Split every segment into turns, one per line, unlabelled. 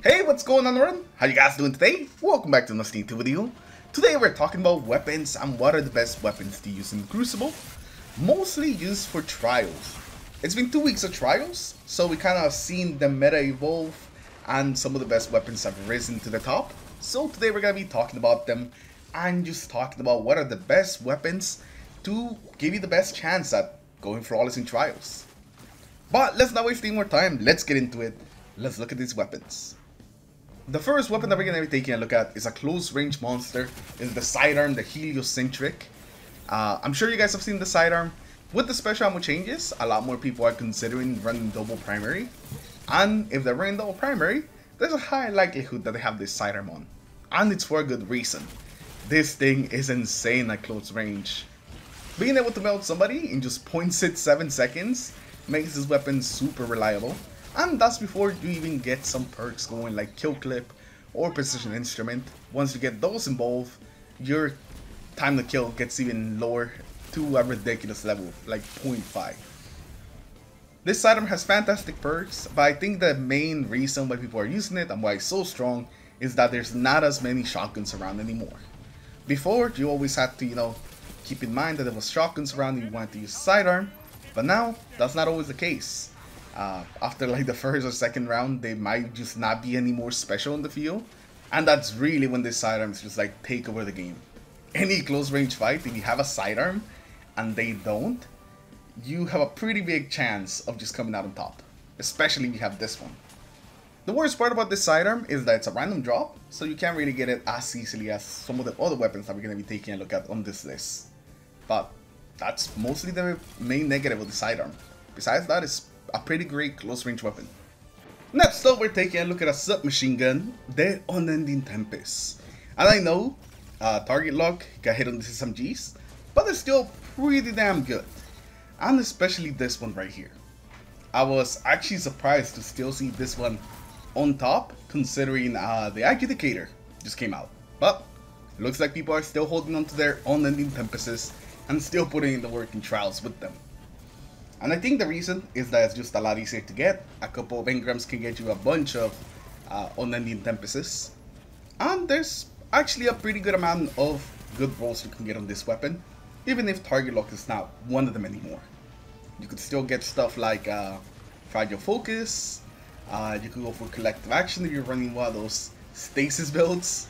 Hey, what's going on, everyone? How you guys doing today? Welcome back to another Sneak video. Today we're talking about weapons and what are the best weapons to use in Crucible, mostly used for trials. It's been 2 weeks of trials, so we kind of seen the meta evolve and some of the best weapons have risen to the top. So today we're gonna be talking about them and just talking about what are the best weapons to give you the best chance at going flawless in trials. But let's not waste any more time. Let's get into it. Let's look at these weapons. The first weapon that we're going to be taking a look at is a close range monster. It's the sidearm, the heliocentric. I'm sure you guys have seen the sidearm. With the special ammo changes, a lot more people are considering running double primary. And if they're running double primary, there's a high likelihood that they have this sidearm on. And it's for a good reason. This thing is insane at close range. Being able to melt somebody in just 0.67 seconds makes this weapon super reliable. And that's before you even get some perks going like kill clip or precision instrument. Once you get those involved, your time to kill gets even lower to a ridiculous level, like 0.5. This item has fantastic perks, but I think the main reason why people are using it and why it's so strong is that there's not as many shotguns around anymore. Before, you always had to, keep in mind that there was shotguns around and you wanted to use sidearm, but now that's not always the case. After like the first or second round, they might just not be any more special in the field, and that's really when this sidearms just like take over the game. Any close range fight, if you have a sidearm and they don't, you have a pretty big chance of just coming out on top, especially if you have this one. The worst part about this sidearm is that it's a random drop, so you can't really get it as easily as some of the other weapons that we're going to be taking a look at on this list. But that's mostly the main negative of the sidearm. Besides that, it's a pretty great close range weapon. Next up, we're taking a look at a submachine gun, the Unending Tempest. And I know target lock got hit on these SMGs, but they're still pretty damn good. And especially this one right here. I was actually surprised to still see this one on top, considering the Adjudicator just came out. But it looks like people are still holding on to their Unending Tempests and still putting in the work in trials with them. And I think the reason is that it's just a lot easier to get. A couple of engrams can get you a bunch of Unending Tempests. And there's actually a pretty good amount of good rolls you can get on this weapon, even if target lock is not one of them anymore. You could still get stuff like Fragile Focus. You could go for Collective Action if you're running one of those stasis builds.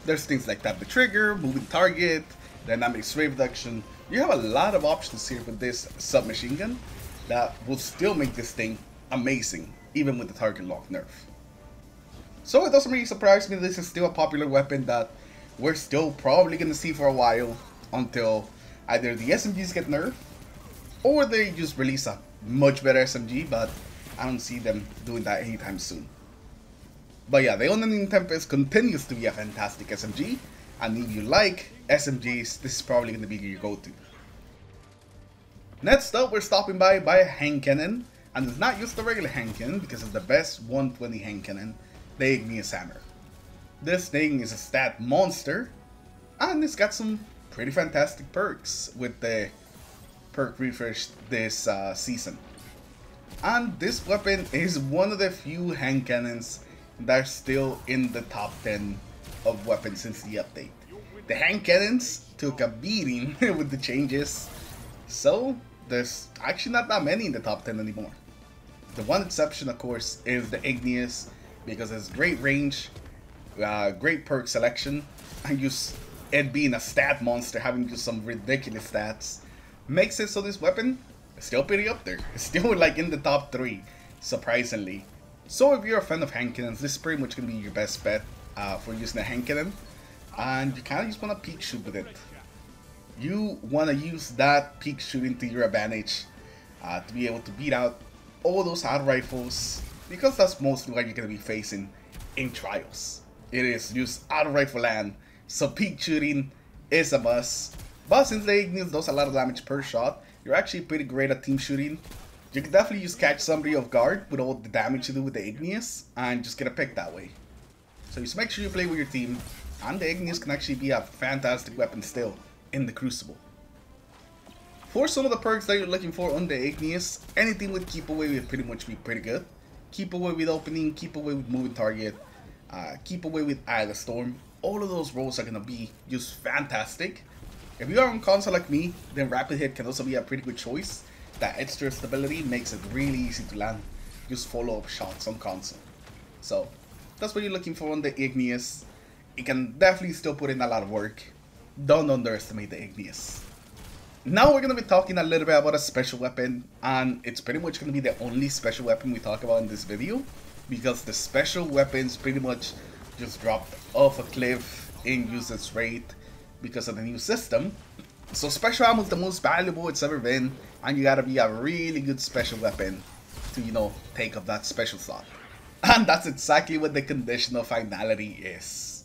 There's things like Tap the Trigger, Moving Target, Dynamic Sway Reduction. You have a lot of options here with this submachine gun that will still make this thing amazing, even with the target lock nerf. So it doesn't really surprise me this is still a popular weapon that we're still probably going to see for a while until either the SMGs get nerfed or they just release a much better SMG, but I don't see them doing that anytime soon. But yeah, the Unending Tempest continues to be a fantastic SMG, and if you like SMGs, this is probably going to be your go-to. Next up, we're stopping by a hand cannon, and it's not just a regular hand cannon because it's the best 120 hand cannon, the Igneous Hammer. This thing is a stat monster, and it's got some pretty fantastic perks with the perk refresh this season. And this weapon is one of the few hand cannons that are still in the top 10 of weapons since the update. The hand cannons took a beating with the changes, so there's actually not that many in the top 10 anymore. The one exception, of course, is the Igneous, because it's great range, great perk selection, and just it being a stat monster, having just some ridiculous stats, makes it so this weapon is still pretty up there. It's still like in the top 3, surprisingly. So if you're a fan of hand cannons, this is pretty much going to be your best bet for using a hand cannon. And you kind of just want to peek shoot with it. You want to use that peek shooting to your advantage to be able to beat out all those auto rifles, because that's mostly what you're going to be facing in trials. It is just auto rifle land, so peek shooting is a must. But since the Igneous does a lot of damage per shot, you're actually pretty great at team shooting. You can definitely just catch somebody off guard with all the damage you do with the Igneous and just get a pick that way. So just make sure you play with your team, and the Igneous can actually be a fantastic weapon still in the Crucible. For some of the perks that you're looking for on the Igneous, anything with keep away will pretty much be pretty good. keep away with opening, keep away with moving target, keep away with Eye of the Storm. All of those roles are gonna be just fantastic. If you are on console like me, then Rapid Hit can also be a pretty good choice. That extra stability makes it really easy to land just follow-up shots on console. So that's what you're looking for on the Igneous. It can definitely still put in a lot of work. Don't underestimate the Igneous. Now we're going to be talking a little bit about a special weapon, and it's pretty much going to be the only special weapon we talk about in this video, because the special weapons pretty much just dropped off a cliff in usage rate because of the new system. So special ammo is the most valuable it's ever been, and you gotta be a really good special weapon to, you know, take up that special slot. And that's exactly what the conditional finality is.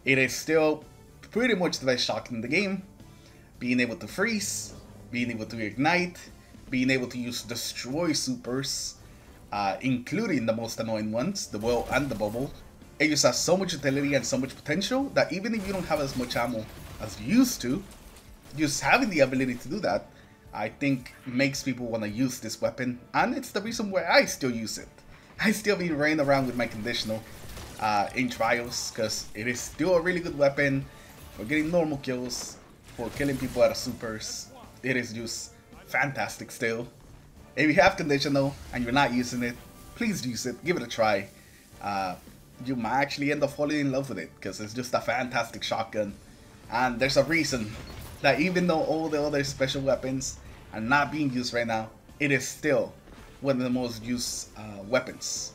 It is still pretty much the best shotgun in the game. Being able to freeze, being able to ignite, being able to use destroy supers, including the most annoying ones, the whale and the bubble. It just has so much utility and so much potential that even if you don't have as much ammo as you used to, just having the ability to do that, I think makes people want to use this weapon, and it's the reason why I still use it. I still be running around with my conditional in trials, because it is still a really good weapon for getting normal kills, for killing people out of supers. It is just fantastic still. If you have conditional and you're not using it, please use it, give it a try. You might actually end up falling in love with it, because it's just a fantastic shotgun. And there's a reason that even though all the other special weapons are not being used right now, it is still one of the most used weapons.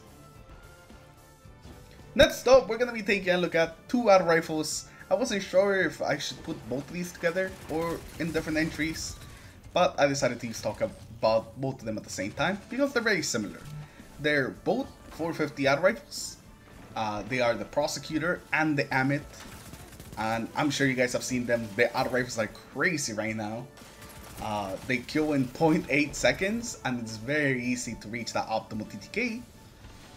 Next up, we're going to be taking a look at two auto rifles. I wasn't sure if I should put both of these together or in different entries, but I decided to talk about both of them at the same time because they're very similar. They're both 450 auto rifles. They are the Prosecutor and the Amit, and I'm sure you guys have seen them. The auto rifles are crazy right now. They kill in 0.8 seconds, and it's very easy to reach that optimal TTK,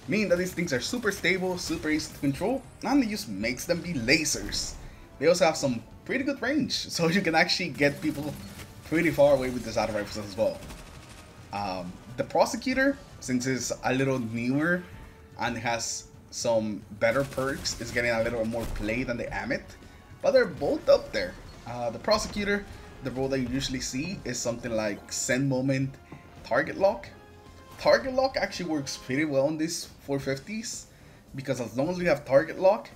meaning that these things are super stable, super easy to control, and it just makes them be lasers. They also have some pretty good range, so you can actually get people pretty far away with these auto rifles as well. The Prosecutor, since it's a little newer and has some better perks, is getting a little more play than the Amit, but they're both up there. The Prosecutor, the role that you usually see is something like Send Moment, Target Lock. Target Lock actually works pretty well on these 450s, because as long as you have Target Lock,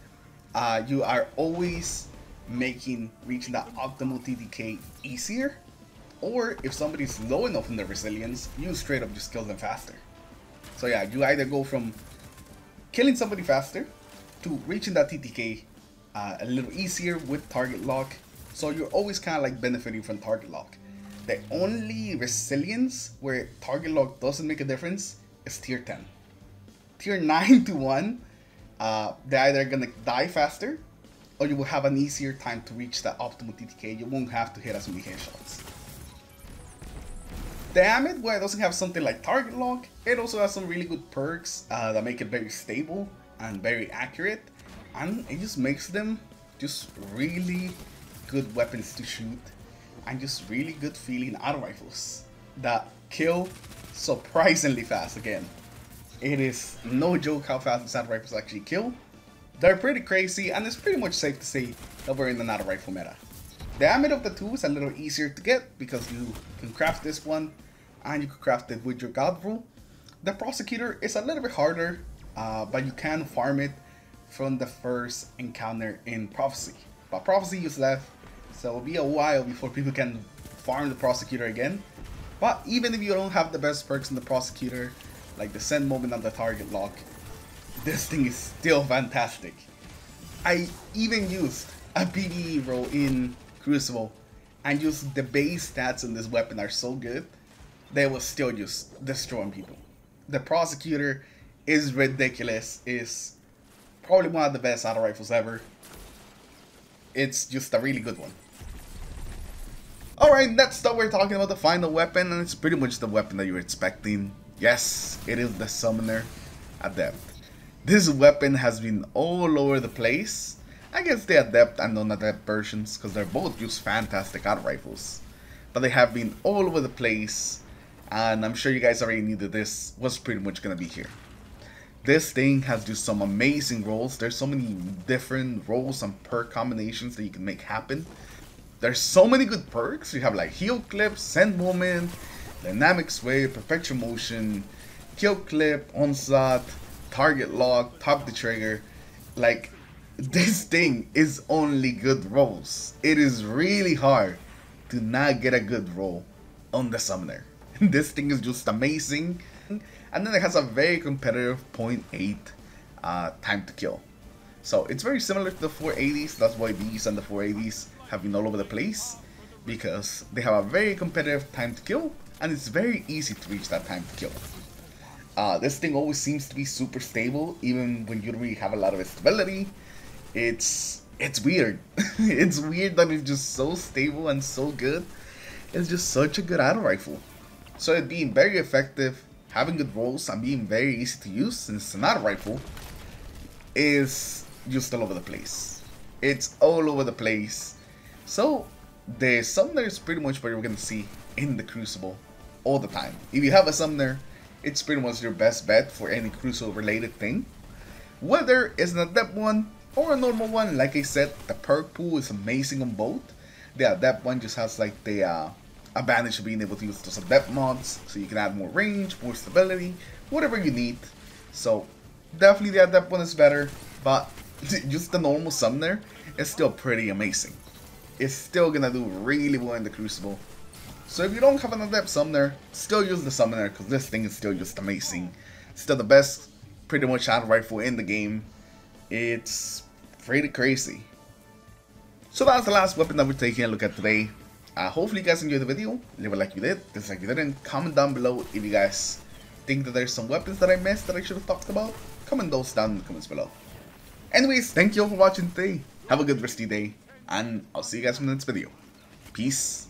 you are always making reaching that optimal TTK easier, or if somebody's low enough in their resilience, you straight up just kill them faster. So yeah, you either go from killing somebody faster to reaching that TTK a little easier with Target Lock, so you're always kind of like benefiting from Target Lock. The only resilience where Target Lock doesn't make a difference is tier 10. Tier 9 to 1, they're either gonna die faster, or you will have an easier time to reach that optimal TTK. You won't have to hit as many headshots. The Amit, where it doesn't have something like Target Lock, it also has some really good perks that make it very stable and very accurate, and it just makes them just really good weapons to shoot, and just really good feeling auto rifles that kill surprisingly fast. Again, it is no joke how fast these auto rifles actually kill. They're pretty crazy, and it's pretty much safe to say that we're in an auto rifle meta. The Amit of the two is a little easier to get because you can craft this one and you can craft it with your God Rule. The Prosecutor is a little bit harder, but you can farm it from the first encounter in Prophecy. But Prophecy is left, so it'll be a while before people can farm the Prosecutor again. But even if you don't have the best perks in the Prosecutor, like the Send Moment and the Target Lock, this thing is still fantastic. I even used a PvE role in Crucible, and just the base stats on this weapon are so good, they will still just destroying people. The Prosecutor is ridiculous, is probably one of the best auto rifles ever. It's just a really good one. Alright, next up we're talking about the final weapon, and it's pretty much the weapon that you're expecting. Yes, it is the Summoner Adept. This weapon has been all over the place. I guess the Adept and non-Adept versions, because they're both just fantastic auto rifles. But they have been all over the place, and I'm sure you guys already knew that this was pretty much going to be here. This thing has just some amazing rolls. There's so many different rolls and perk combinations that you can make happen. There's so many good perks. You have like heal clip, send moment, dynamic sway, perpetual motion, kill clip, onslaught, target lock, top the trigger. Like, this thing is only good rolls. It is really hard to not get a good roll on the summoner. This thing is just amazing. And then it has a very competitive 0.8 time to kill. So it's very similar to the 480s. That's why these and the 480s have been all over the place, because they have a very competitive time to kill, and it's very easy to reach that time to kill. This thing always seems to be super stable, even when you don't really have a lot of stability. It's weird. It's weird that it's just so stable and so good. It's just such a good auto rifle. So it being very effective, having good rolls, and being very easy to use since it's an auto rifle is just all over the place. It's all over the place. So the summoner is pretty much what you're gonna see in the Crucible all the time. If you have a summoner, it's pretty much your best bet for any Crucible related thing. Whether it's an adept one or a normal one, like I said, the perk pool is amazing on both. The adept one just has like the advantage of being able to use those adept mods, so you can add more range, more stability, whatever you need. So definitely the adept one is better, but just the normal summoner is still pretty amazing. It's still gonna do really well in the Crucible. So if you don't have an adept summoner, still use the summoner, because this thing is still just amazing. Still the best pretty much auto rifle in the game. It's pretty crazy. So that's the last weapon that we're taking a look at today. Hopefully you guys enjoyed the video. Leave a like if you did, dislike if you didn't. Comment down below if you guys think that there's some weapons that I missed that I should have talked about. Comment those down in the comments below. Anyways, thank you all for watching today. Have a good rest of your day, and I'll see you guys in the next video. Peace.